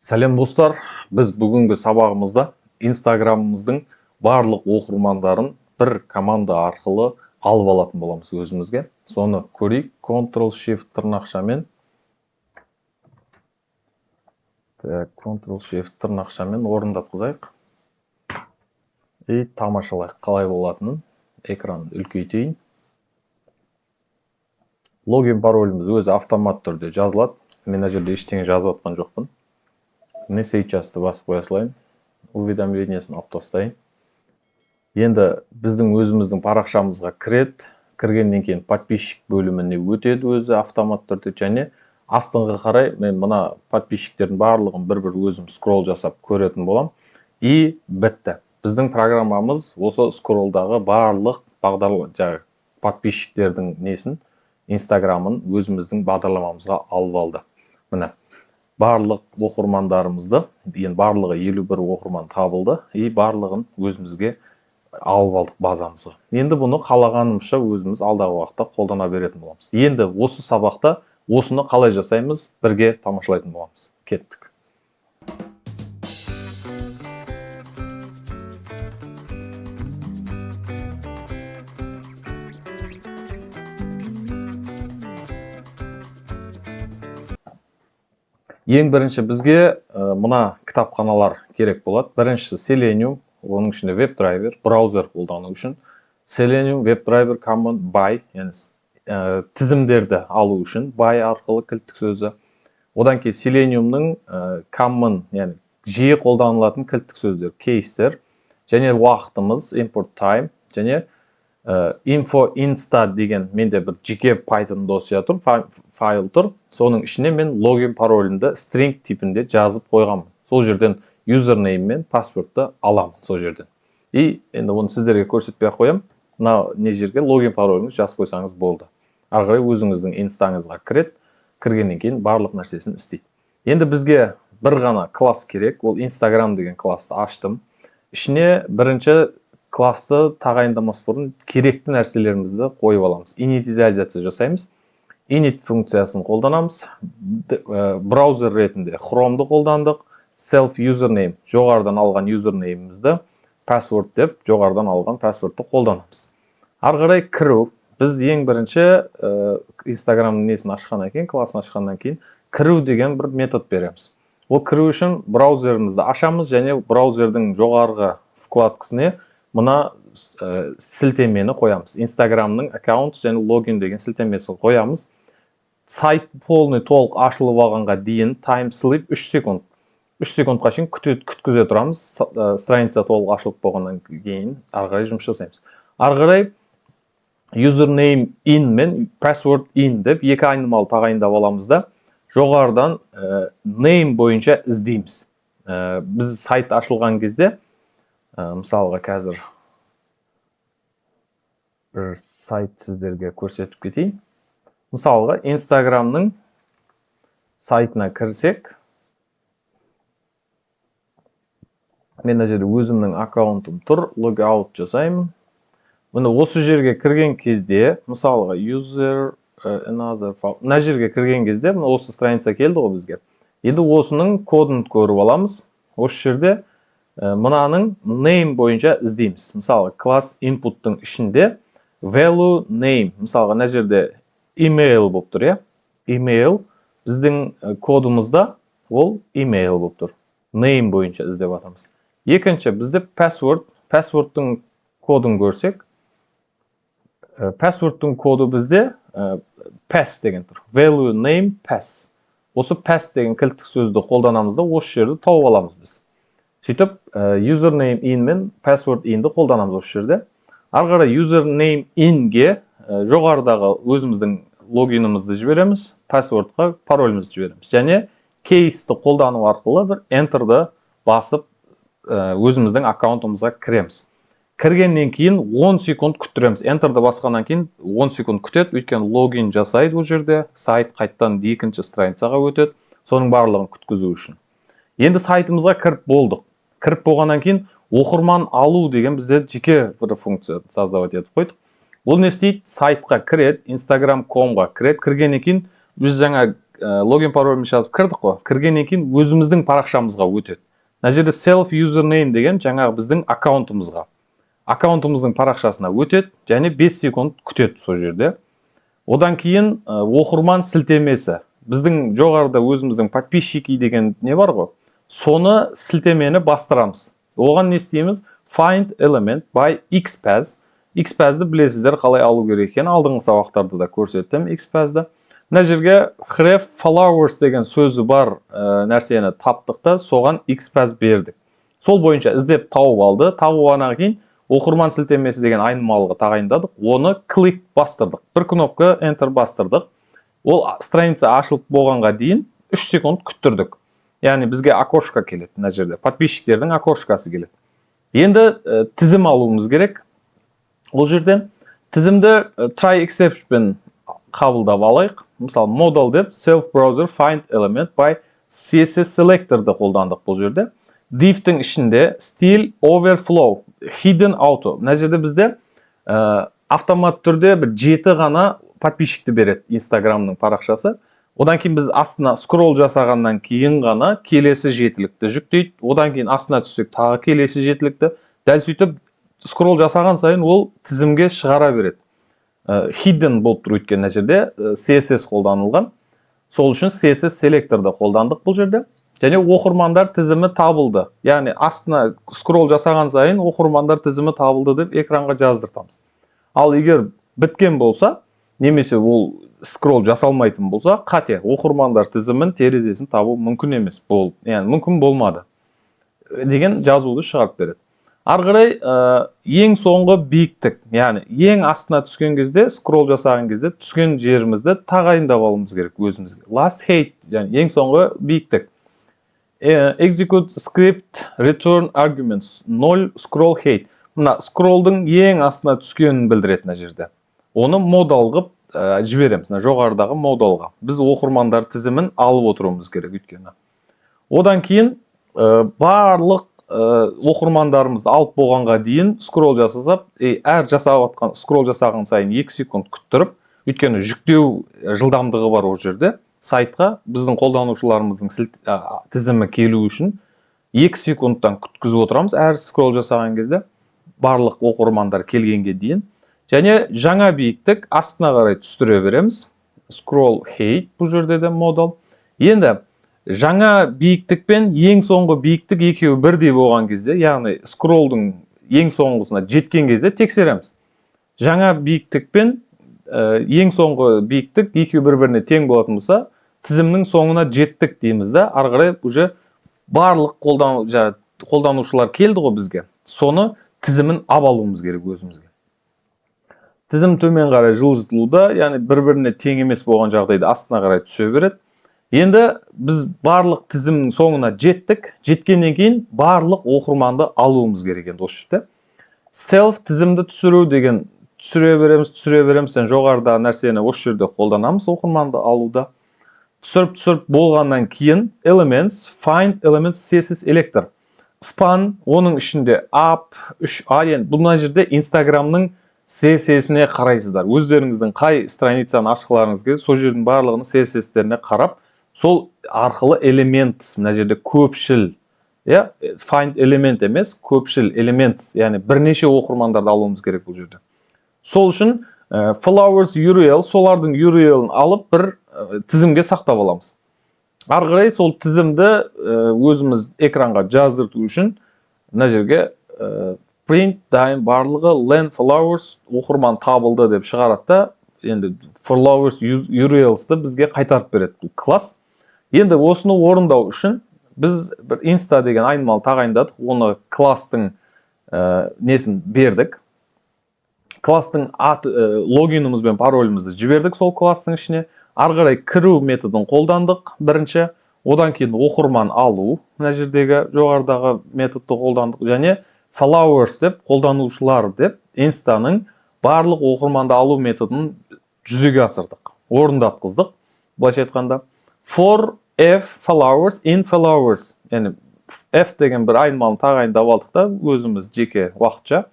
Сәлем достар, біз бүгінгі сабағымызда Инстаграмымыздың барлық оқырмандарын бір команда арқылы алып алатын боламыз өзімізге. Соны көрейік. Ctrl-Shift тырнақшамен. Ctrl-Shift тырнақшамен орындатқызайық. И тамашалайық қалай болатынын. Экранды үлкейтейін. Логин пароліміз өзі автомат түрде жазылады. Мен мына жерде ештеңе жазып жатқан жоқпын. Не сейчасты басып қоя салайын. Уведомлениясын алып тастайын. Енді біздің өзіміздің парақшамызға кіргеннен кейін подписчик бөліміне өтеді өзі автомат түрде, және астыңғы қарай мен мына подписчиктердің барлығын бір-бір өзім скролл жасап көретін болам. И бітті. Біздің программамыз осы скроллдағы барлық подписчиктердің несін, Инстаграмын өзіміздің бағдарламамызға алып алды. Міне. Барлық оқырмандарымызды, барлығы 51 оқырман табылды, и барлығын өзімізге алып алдық базамызға. Енді бұны қалағанымызша өзіміз алдағы уақытта қолдана беретін боламыз. Енді осы сабақта осыны қалай жасаймыз, бірге тамашалайтын боламыз. Кеттік. Ең бірінші бізге мына кітапханалар керек болады. Біріншісі Selenium, оның ішінде WebDriver, браузер қолдану үшін. Selenium, WebDriver, Common, By, тізімдерді алу үшін By арқылы кілттік сөзі. Одан кейін Seleniumның Common, жиі қолданылатын кілттік сөздер, кейстер, және уақытымыз, import time, және info insta деген менде бір жеке Python досия тұр, файл тұр. Соның ішіне мен логин паролімді string типінде жазып қойғанмын. Сол жерден username мен паспортты аламын сол жерден. И енді оны сіздерге көрсетпей қоям. Мына не жерге логин пароліңіз жазып қойсаңыз болды. Ары қарай өзіңіздің инстаңызға кіргеннен кейін барлық нәрсесін істейді. Енді бізге бір ғана класс керек. Ол Instagram деген классты аштым. Ішіне бірінші классты тағайындамас бұрын керекті нәрселерімізді қойып аламыз. Инитизация жасаймыз. Init функциясын қолданамыз. Браузер ретінде Chrome'ды қолдандық. Self username, жоғарыдан алған username-імізді password деп, жоғарыдан алған passwordты қолданамыз. Ары қарай кіру. Біз ең бірінші Instagram несін ашқаннан кейін, классын ашқаннан кейін кіру деген бір метод береміз. Ол кіру үшін браузерімізді ашамыз, және браузердің жоғарғы вкладкасына мына сілтемені қоямыз. Instagramның аккаунт және логин деген сілтемесін қоямыз. Сайт полный толық ашылып алғанға дейін time sleep 3 секунд. 3 секундқа шейін күткізе тұрамыз. Страница толық ашылып болғаннан кейін ары қарай жұмыс жасаймыз. Ары қарай username in мен password in деп екі айнымалы тағайындап аламыз да, жоғарыдан name бойынша іздейміз. Біз сайт ашылған кезде, мысалға қазір бір сайт сіздерге көрсетіп кетейін. Мысалға Instagramның сайтына кірсек, мен жерде өзімнің аккаунтым тұр, логаут жасаймын. Мына осы жерге кірген кезде, мысалға user another file, мына жерге кірген кезде, осы страница келді ғой бізге. Енді осының кодын көріп аламыз. Осы жерде мынаның name бойынша іздейміз. Мысалы, класс input'тың ішінде value name, мысалға мына жерде email болып тұр, email біздің кодымызда ол email болып тұр. Name бойынша іздеп атамыз. Екінші бізде password'тың кодын көрсек, password'тың коды бізде pass деген тұр. Value name pass. Осы pass деген кілттік сөзді қолданамыз да, осы жерді тауып аламыз біз. Сөйтіп, username in мен password in'ді қолданамыз осы жерде. Ары қарай username in'ге жоғарыдағы өзіміздің логинімізді жібереміз, passwordқа паролімізді жібереміз. Және кейсті қолдану арқылы бір enter'ды басып өзіміздің аккаунтымызға кіреміз. Кіргеннен кейін 10 секунд күттіреміз. Enter'ды басқаннан кейін 10 секунд күтеді, өйткені логин жасайды ол жерде, сайт қайттан екінші страницаға өтеді, соның барлығын күткізу үшін. Енді сайтымызға кіріп болдық. Кіріп болғаннан кейін оқырман алу деген бізде жеке бір функция создавать етіп қойдық. Ол не істейді? Сайтқа кіреді, Instagram.com-ға кіреді. Кіргеннен кейін біз жаңа логин парольімізді жазып кірдік қой. Кіргеннен кейін өзіміздің парақшамызға өтеді. Мына жерде self username деген жаңағы біздің аккаунтымыздың парақшасына өтеді және 5 секунд күтеді сол жерде. Одан кейін оқырман сілтемесі. Біздің жоғарыда өзіміздің подписчики деген не бар ғой. Соны сілтемені бастырамыз. Оған не істейміз? Find element by XPath. XPath'ды білесіздер қалай алу керек екенін алдыңғы сабақтарда да көрсеттім XPath'ды. Мына жерге href followers деген сөзі бар нәрсені таптық та соған XPath бердік. Сол бойынша іздеп тауып алды. Тауып алғаннан кейін оқырман сілтемесі деген айнымалыға тағайындадық. Оны клик бастырдық. Бір кнопка enter бастырдық. Ол страница ашылып болғанға дейін 3 секунд күттірдік. Яғни бізге окошко келеді мына жерде. Подписчиктердің окошкасы келеді. Енді тізім алуымыз керек. Ол жерден тізімді try exception қабылдап алайық. Мысалы modal деп self browser find element by CSS selector'ды қолдандық бұл жерде. Div'тің ішінде style overflow hidden auto. Мына жерде бізде автомат түрде бір 7 ғана подписчикті береді Instagramның парақшасы. Одан кейін біз астына скролл жасағаннан кейін ғана келесі жетілікті жүктейді. Одан кейін астына түссек тағы келесі жетілікті. Дәл сөйтіп скролл жасаған сайын ол тізімге шығара береді. Hidden болып тұр өйткені мына жерде CSS қолданылған. Сол үшін CSS селекторды қолдандық бұл жерде. Және оқырмандар тізімі табылды. Яғни астына скролл жасаған сайын оқырмандар тізімі табылды деп экранға жаздыртамыз. Ал егер біткен болса, немесе ол скролл жасалмайтын болса, қате оқырмандар тізімін терезесін табу мүмкін емес. Яғни мүмкін болмады деген жазуды шығарып береді. Арғырай ең соңғы биіктік, яғни ең астына түскен кезде, скролл жасаған кезде түскен жерімізді тағайындап алуымыз керек өзімізге. Last height, яғни ең соңғы биіктік. Execute script return arguments 0 scroll height. Мына скроллдың ең астына түскенін білдіреді мына жерде. Оны модал қып жібереміз, жоғарыдағы модалға. Біз оқырмандар тізімін алып отыруымыз керек өйткені. Одан кейін барлық оқырмандарымызды алып болғанға дейін скролл жасасап, әр скролл жасаған сайын 2 секунд күттіріп, өйткені жүктеу жылдамдығы бар ол жерде. Сайтқа біздің қолданушыларымыздың тізімі келу үшін 2 секундтан күткізіп отырамыз әр скролл жасаған кезде барлық оқырмандар келгенге дейін. Және жаңа биіктік астына қарай түстіре береміз. Scroll height бұл жерде де модал. Енді жаңа биіктік пен ең соңғы биіктік екеуі бірдей болған кезде, яғни скроллдың ең соңғысына жеткен кезде тексереміз. Жаңа биіктік пен ең соңғы биіктік екеуі бір-біріне тең болатын болса, тізімнің соңына жеттік дейміз да, ары қарай уже барлық қолданушылар келді ғой бізге. Соны тізімін алуымыз керек өзімізге. Тізім төмен қарай жылжытылуда, яғни бір-біріне тең емес болған жағдайда астына қарай түсе береді. Енді біз барлық тізімнің соңына жеттік. Жеткеннен кейін барлық оқырманды алуымыз керек енді осы жерде. Self тізімді түсіру деген түсіре береміз. Сен жоғарыдағы нәрсені осы жерде қолданамыз оқырманды алуда. Түсіріп болғаннан кейін elements, find elements CSS selector. Span, оның ішінде up, 3a, енді бұл жерде Instagramның CSS-іне қарайсыздар. Өздеріңіздің қай страницаны ашқыларыңыз келеді, сол жердің барлығын CSS-теріне қарап, сол арқылы элемент, мына жерде көпшіл, find element емес, көпшіл элемент, яғни бірнеше оқырмандарды алуымыз керек бұл жерде. Сол үшін followers URL, солардың URL-ін алып бір тізімге сақтап аламыз. Арғырай сол тізімді өзіміз экранға жаздырту үшін мына жерге print дайын барлығы land followers оқырман табылды деп шығарады да, енді followers URLs-ті бізге қайтарып береді бұл класс. Енді осыны орындау үшін біз бір insta деген айнымалы тағайындадық, оны класстың несін бердік. Класстың логиніміз бен паролімізді жібердік сол класстың ішіне. Арғарай кіру методын қолдандық бірінші, одан кейін оқырман алу, мына жердегі жоғарыдағы методты қолдандық, және followers деп, қолданушылар деп, Instaның барлық оқырманды алу методын жүзеге асырдық, орындатқыздық. Былайша айтқанда, for f followers in followers, яғни f деген бір айнымалын тағайындап алдық та, өзіміз жеке уақытша,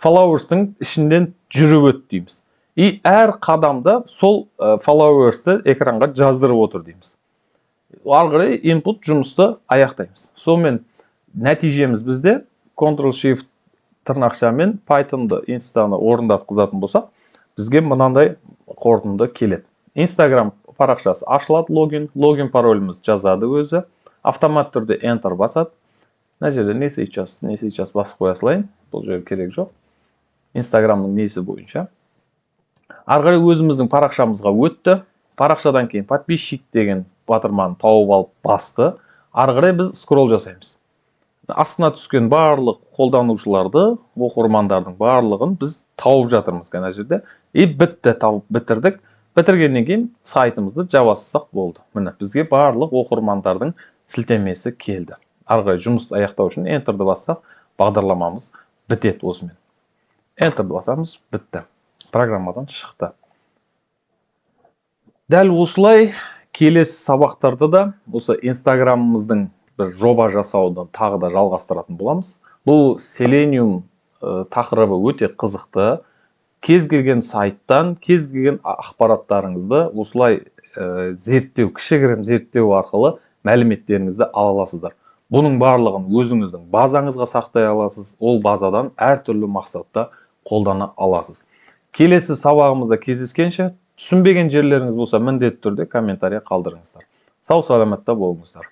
followers'тың ішінден жүріп өт дейміз. И әр қадамда сол followers'ты экранға жаздырып отыр дейміз. Ары қарай input жұмысты аяқтаймыз. Сонымен нәтижеміз бізде Ctrl-Shift тырнақшамен Python'ды инстаны орындатқызатын болсақ, бізге мынандай қорытынды келеді. Instagram парақшасы ашылады, логин пароліміз жазады өзі, автомат түрде Enter басады. Мына жерде не сейчас басып қоя салайын, бұл жер керек жоқ. Instagramның несі бойынша. Ары қарай өзіміздің парақшамызға өтті. Парақшадан кейін подписчик деген батырманы тауып алып басты. Ары қарай біз скролл жасаймыз. Астына түскен барлық қолданушыларды, оқырмандардың барлығын біз тауып жатырмыз мына жерде. И бітті, тауып бітірдік. Бітіргеннен кейін сайтымызды жабасақ болды. Міне бізге барлық оқырмандардың сілтемесі келді. Ары қарай жұмысты аяқтау үшін Enter'ды бассақ, бағдарламамыз бітеді осымен. Enter'ды басамыз, бітті. Программадан шықты. Дәл осылай келесі сабақтарда да осы Instagram'ымыздың бір жоба жасауды тағы да жалғастыратын боламыз. Бұл Selenium тақырыбы өте қызықты. Кез келген сайттан, кез келген ақпараттарыңызды осылай зерттеу, кішігірім зерттеу арқылы мәліметтеріңізді ала аласыздар. Бұның барлығын өзіңіздің базаңызға сақтай аласыз, ол базадан әртүрлі мақсатта қолдана аласыз. Келесі сабағымызда кездескенше, түсінбеген жерлеріңіз болса, міндетті түрде комментария қалдырыңыздар. Сау саламатта болыңыздар.